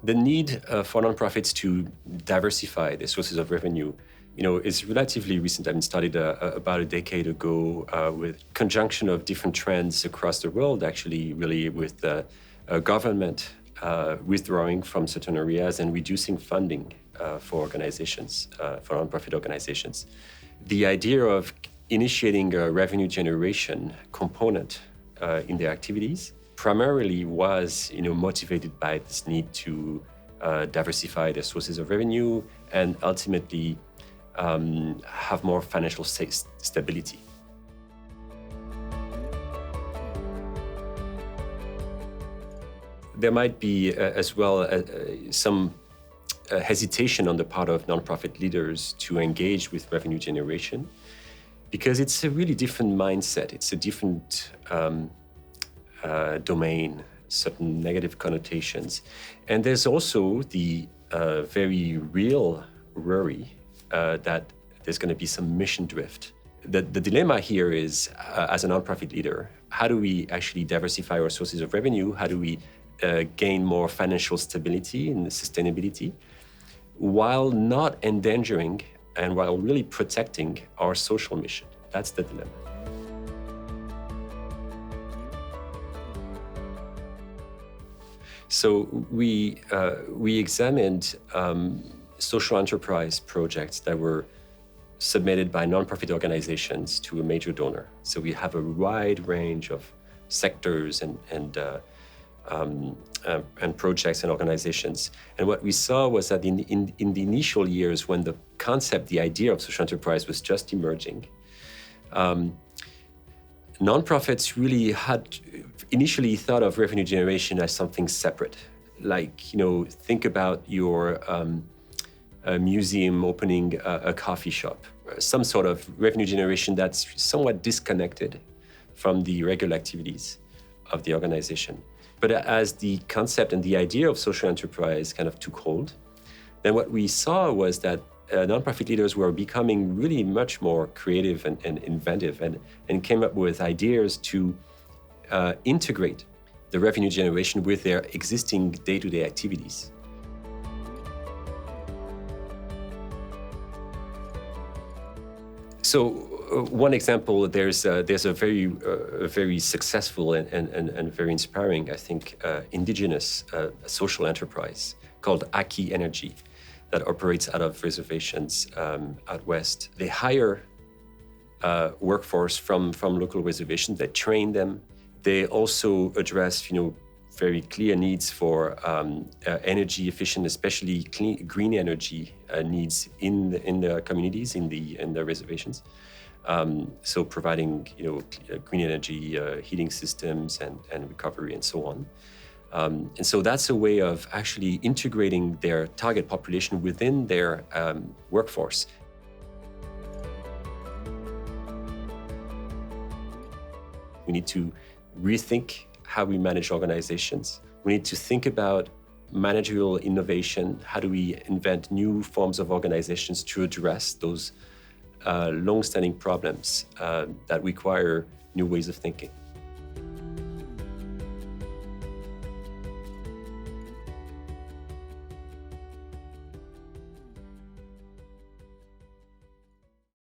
The need for nonprofits to diversify their sources of revenue, is relatively recent. I mean, started about a decade ago with conjunction of different trends across the world, actually, really with the government withdrawing from certain areas and reducing funding for organizations, for nonprofit organizations. The idea of initiating a revenue generation component in their activities primarily was, motivated by this need to diversify their sources of revenue and ultimately have more financial stability. There might be as well some hesitation on the part of nonprofit leaders to engage with revenue generation because it's a really different mindset. It's a different domain, certain negative connotations. And there's also the very real worry that there's going to be some mission drift. The dilemma here is, as a nonprofit leader, how do we actually diversify our sources of revenue? How do we gain more financial stability and sustainability while not endangering and while really protecting our social mission? That's the dilemma. So we examined social enterprise projects that were submitted by nonprofit organizations to a major donor. So we have a wide range of sectors and projects and organizations. And what we saw was that in the initial years, when the concept, the idea of social enterprise was just emerging, nonprofits really had initially thought of revenue generation as something separate. Like, think about your a museum opening a coffee shop, some sort of revenue generation that's somewhat disconnected from the regular activities of the organization. But as the concept and the idea of social enterprise kind of took hold, then what we saw was that nonprofit leaders were becoming really much more creative and inventive and came up with ideas to integrate the revenue generation with their existing day-to-day activities. So one example, there's a very successful and very inspiring, I think, indigenous social enterprise called Aki Energy that operates out of reservations out west. They hire workforce from local reservations. They train them. They also address, very clear needs for energy efficient, especially green energy needs in the communities, in the reservations. So providing, green energy heating systems and recovery and so on. And so that's a way of actually integrating their target population within their workforce. We need to rethink how we manage organizations. We need to think about managerial innovation. How do we invent new forms of organizations to address those long-standing problems that require new ways of thinking?